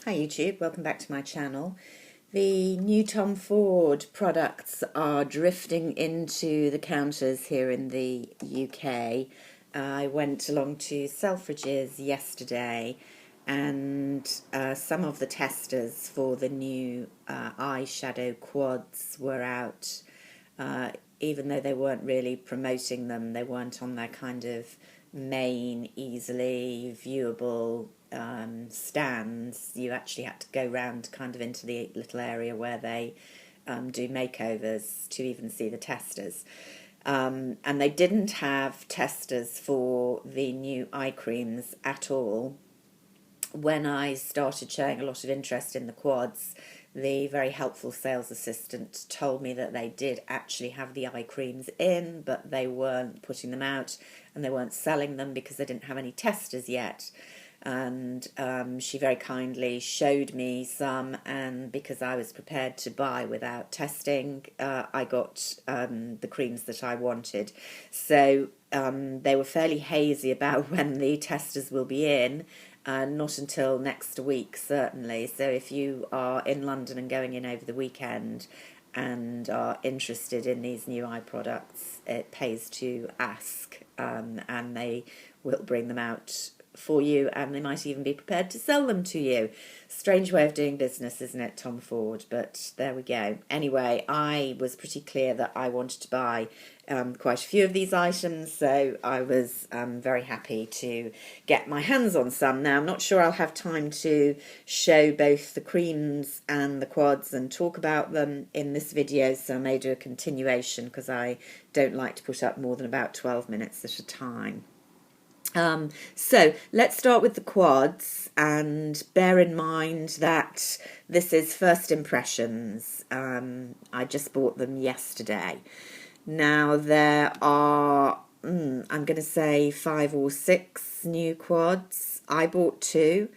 Hi YouTube, welcome back to my channel. The new Tom Ford products are drifting into the counters here in the UK. I went along to Selfridges yesterday and some of the testers for the new eyeshadow quads were out. Even though they weren't really promoting them, they weren't on their kind of main, easily viewable stands. You actually had to go round kind of into the little area where they do makeovers to even see the testers. And they didn't have testers for the new eye creams at all. When I started showing a lot of interest in the quads, the very helpful sales assistant told me that they did actually have the eye creams in, but they weren't putting them out and they weren't selling them because they didn't have any testers yet. And she very kindly showed me some, and because I was prepared to buy without testing, I got the creams that I wanted. So they were fairly hazy about when the testers will be in. Not until next week, certainly. So if you are in London and going in over the weekend and are interested in these new eye products, it pays to ask, and they will bring them out for you, and they might even be prepared to sell them to you. Strange way of doing business, isn't it, Tom Ford? But there we go. Anyway, I was pretty clear that I wanted to buy quite a few of these items, so I was very happy to get my hands on some. Now, I'm not sure I'll have time to show both the creams and the quads and talk about them in this video, so I may do a continuation because I don't like to put up more than about 12 minutes at a time. So let's start with the quads, and bear in mind that this is first impressions. I just bought them yesterday. Now there are, I'm going to say 5 or 6 new quads. I bought 2,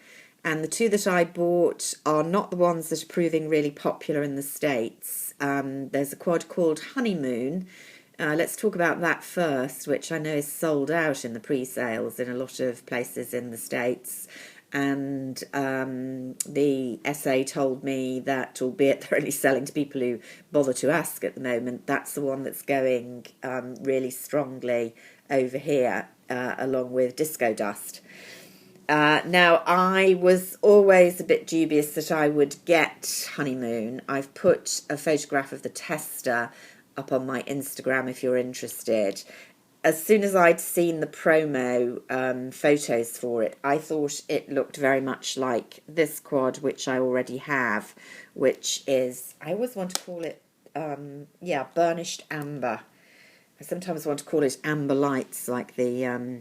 and the 2 that I bought are not the ones that are proving really popular in the States. There's a quad called Honeymoon. Let's talk about that first, which I know is sold out in the pre-sales in a lot of places in the States. And the SA told me that, albeit they're only selling to people who bother to ask at the moment, that's the one that's going really strongly over here, along with Disco Dust. Now, I was always a bit dubious that I would get Honeymoon. I've put a photograph of the tester up on my Instagram if you're interested. As soon as I'd seen the promo photos for it, I thought it looked very much like this quad, which I already have, which is, I always want to call it, burnished amber. I sometimes want to call it amber lights, like the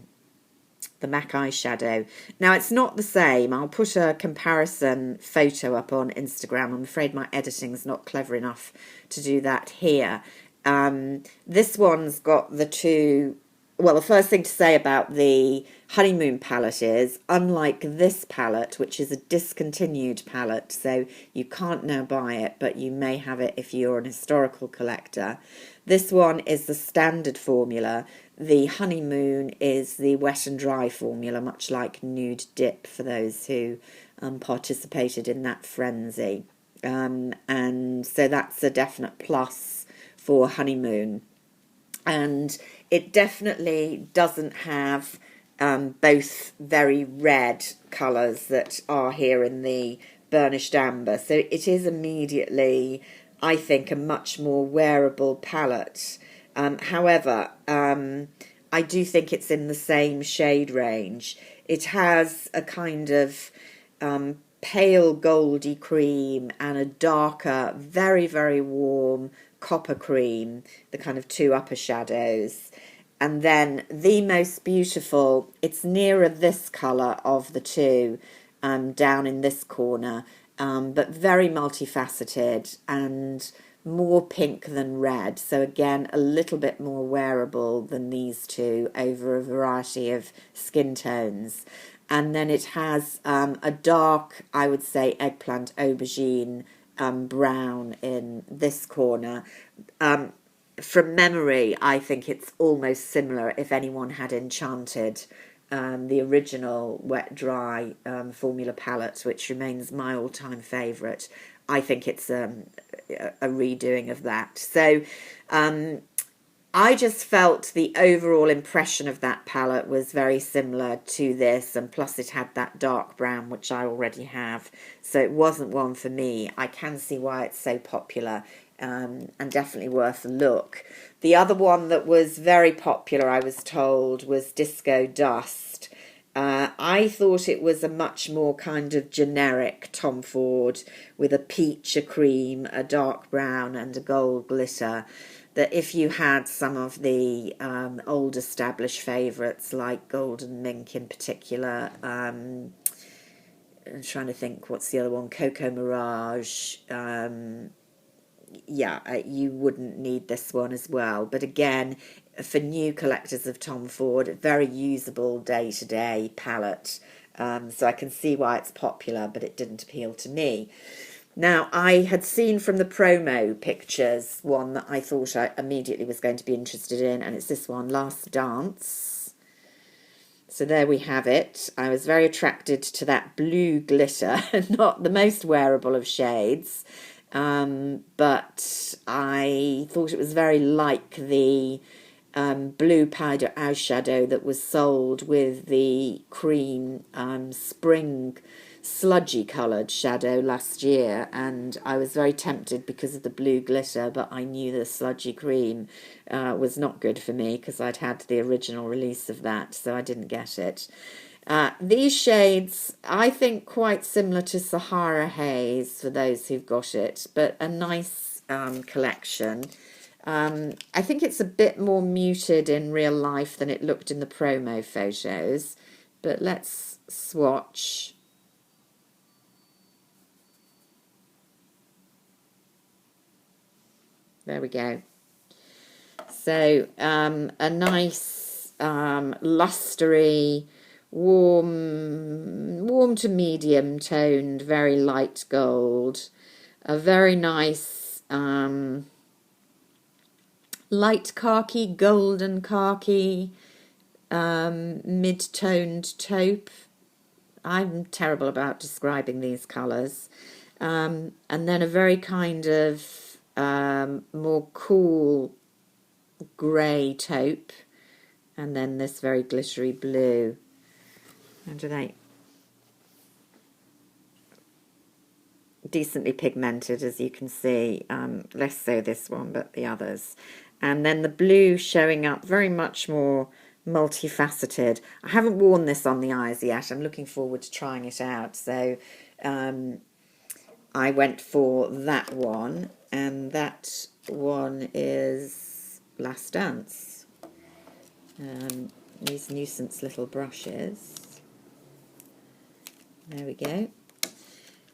MAC eyeshadow. Now, it's not the same. I'll put a comparison photo up on Instagram. I'm afraid my editing's not clever enough to do that here. This one's got the 2... Well, the first thing to say about the Honeymoon palette is, unlike this palette, which is a discontinued palette, so you can't now buy it, but you may have it if you're an historical collector. This one is the standard formula. The Honeymoon is the wet and dry formula, much like Nude Dip for those who participated in that frenzy. And so that's a definite plus for Honeymoon. And it definitely doesn't have both very red colours that are here in the burnished amber. So it is immediately, I think, a much more wearable palette. However, I do think it's in the same shade range. It has a kind of pale goldy cream and a darker, very, very warm copper cream, the kind of 2 upper shadows. And then the most beautiful, it's nearer this colour of the 2, down in this corner, but very multifaceted and more pink than red. So again, a little bit more wearable than these 2 over a variety of skin tones. And then it has a dark, I would say, eggplant aubergine brown in this corner. From memory, I think it's almost similar, if anyone had enchanted the original Wet Dry formula palette, which remains my all-time favourite. I think it's a redoing of that. So I just felt the overall impression of that palette was very similar to this, and plus it had that dark brown, which I already have, so it wasn't one for me. I can see why it's so popular, and definitely worth a look. The other one that was very popular, I was told, was Disco Dust. I thought it was a much more kind of generic Tom Ford with a peach, a cream, a dark brown and a gold glitter. That if you had some of the old established favourites like Golden Mink in particular, I'm trying to think what's the other one, Coco Mirage, you wouldn't need this one as well. But again, for new collectors of Tom Ford, a very usable day-to-day palette. So I can see why it's popular, but it didn't appeal to me. Now, I had seen from the promo pictures one that I thought I immediately was going to be interested in, and it's this one, Last Dance. So there we have it. I was very attracted to that blue glitter, not the most wearable of shades, but I thought it was very like the blue powder eyeshadow that was sold with the cream spring sludgy coloured shadow last year, and I was very tempted because of the blue glitter, but I knew the sludgy cream was not good for me because I'd had the original release of that, so I didn't get it. These shades, I think, quite similar to Sahara Haze for those who've got it, but a nice collection. I think it's a bit more muted in real life than it looked in the promo photos, but let's swatch. There we go. So a nice lustery, warm to medium toned, very light gold. A very nice light khaki, golden khaki, mid-toned taupe. I'm terrible about describing these colours. And then a very kind of more cool grey taupe, and then this very glittery blue. And they decently pigmented, as you can see, less so this one, but the others. And then the blue showing up very much more multifaceted. I haven't worn this on the eyes yet. I'm looking forward to trying it out. So I went for that one, and that one is Last Dance. These nuisance little brushes. There we go.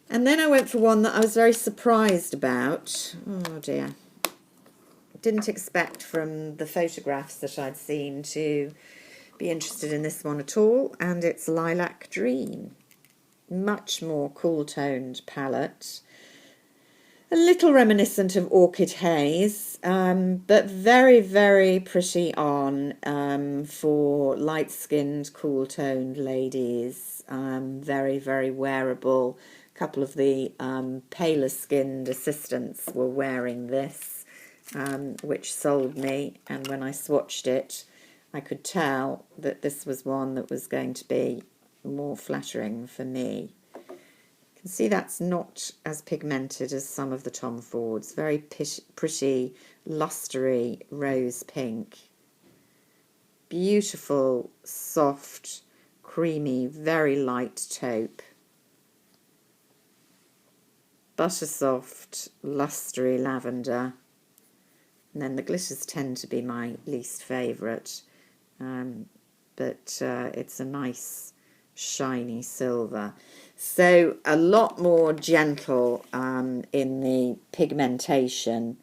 And then I went for one that I was very surprised about. Oh dear. Didn't expect from the photographs that I'd seen to be interested in this one at all, and it's Lilac Dream. Much more cool-toned palette. A little reminiscent of Orchid Haze, but very, very pretty on for light-skinned, cool-toned ladies. Very, very wearable. A couple of the paler-skinned assistants were wearing this, which sold me. And when I swatched it, I could tell that this was one that was going to be more flattering for me. You can see that's not as pigmented as some of the Tom Fords. Very pretty, lustery rose pink. Beautiful, soft, creamy, very light taupe. Butter soft, lustery lavender. And then the glitters tend to be my least favourite. But it's a nice shiny silver. So a lot more gentle in the pigmentation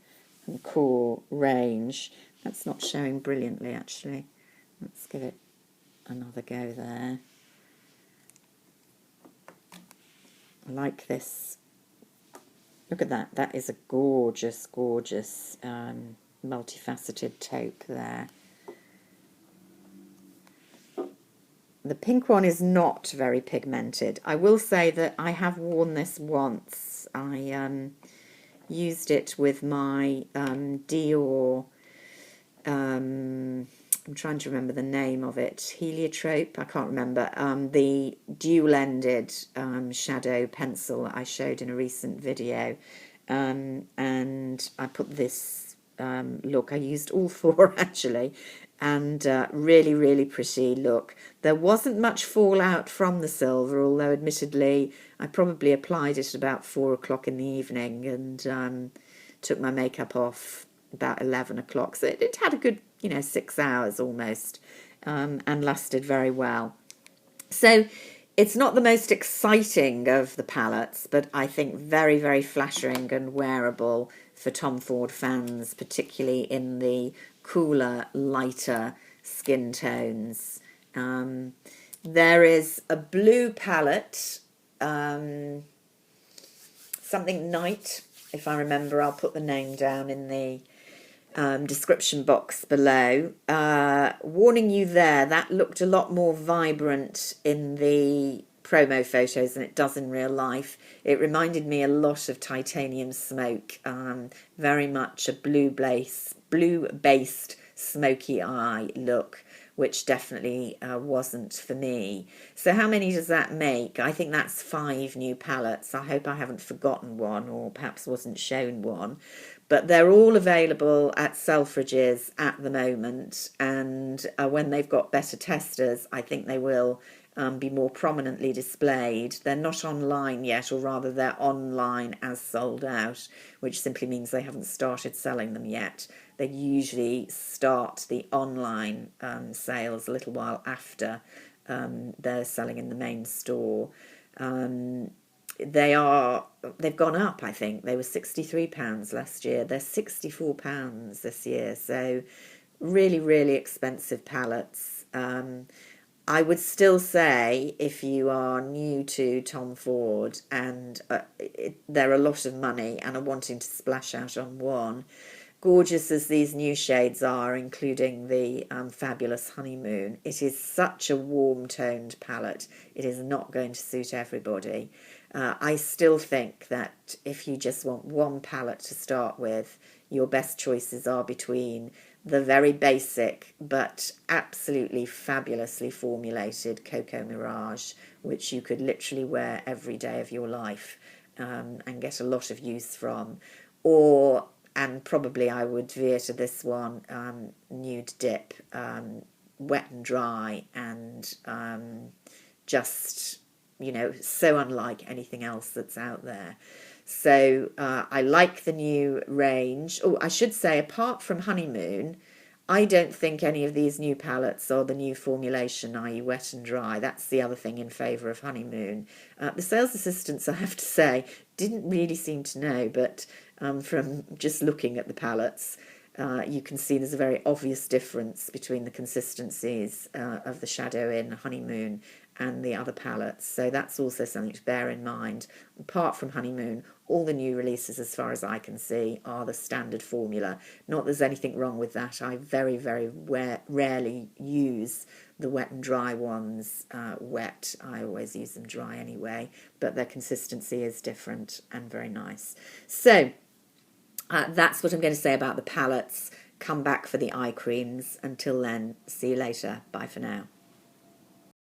and cool range. That's not showing brilliantly, actually. Let's give it another go there. I like this. Look at that. That is a gorgeous, gorgeous multifaceted taupe there. The pink one is not very pigmented. I will say that I have worn this once. I used it with my Dior, I'm trying to remember the name of it, Heliotrope, I can't remember, the dual-ended shadow pencil that I showed in a recent video. And I put this look, I used all four actually, and really, really pretty look. There wasn't much fallout from the silver, although admittedly I probably applied it at about 4 o'clock in the evening and took my makeup off about 11 o'clock. So it had a good, 6 hours almost, and lasted very well. So it's not the most exciting of the palettes, but I think very, very flattering and wearable for Tom Ford fans, particularly in the cooler, lighter skin tones. There is a blue palette, something Night, if I remember. I'll put the name down in the description box below. Warning you there, that looked a lot more vibrant in the promo photos than it does in real life. It reminded me a lot of Titanium Smoke, very much a blue-based smoky eye look, which definitely wasn't for me. So how many does that make? I think that's 5 new palettes. I hope I haven't forgotten one or perhaps wasn't shown one. But they're all available at Selfridges at the moment, and when they've got better testers, I think they will be more prominently displayed. They're not online yet, or rather they're online as sold out, which simply means they haven't started selling them yet. They usually start the online sales a little while after they're selling in the main store. They've gone up, I think. They were £63 last year. They're £64 this year. So really, really expensive palettes. I would still say if you are new to Tom Ford and they're a lot of money and are wanting to splash out on one, gorgeous as these new shades are, including the fabulous Honeymoon, it is such a warm-toned palette. It is not going to suit everybody. I still think that if you just want one palette to start with, your best choices are between the very basic but absolutely fabulously formulated Cocoa Mirage, which you could literally wear every day of your life and get a lot of use from, and probably I would veer to this one, Nude Dip, wet and dry, and just, so unlike anything else that's out there. So I like the new range. Oh, I should say, apart from Honeymoon, I don't think any of these new palettes are the new formulation, i.e. wet and dry. That's the other thing in favour of Honeymoon. The sales assistants, I have to say, didn't really seem to know, but from just looking at the palettes, you can see there's a very obvious difference between the consistencies of the shadow in Honeymoon and the other palettes. So that's also something to bear in mind. Apart from Honeymoon, all the new releases, as far as I can see, are the standard formula. Not that there's anything wrong with that. I very, very rarely use the wet and dry ones wet. I always use them dry anyway, but their consistency is different and very nice. So that's what I'm going to say about the palettes. Come back for the eye creams. Until then, see you later. Bye for now.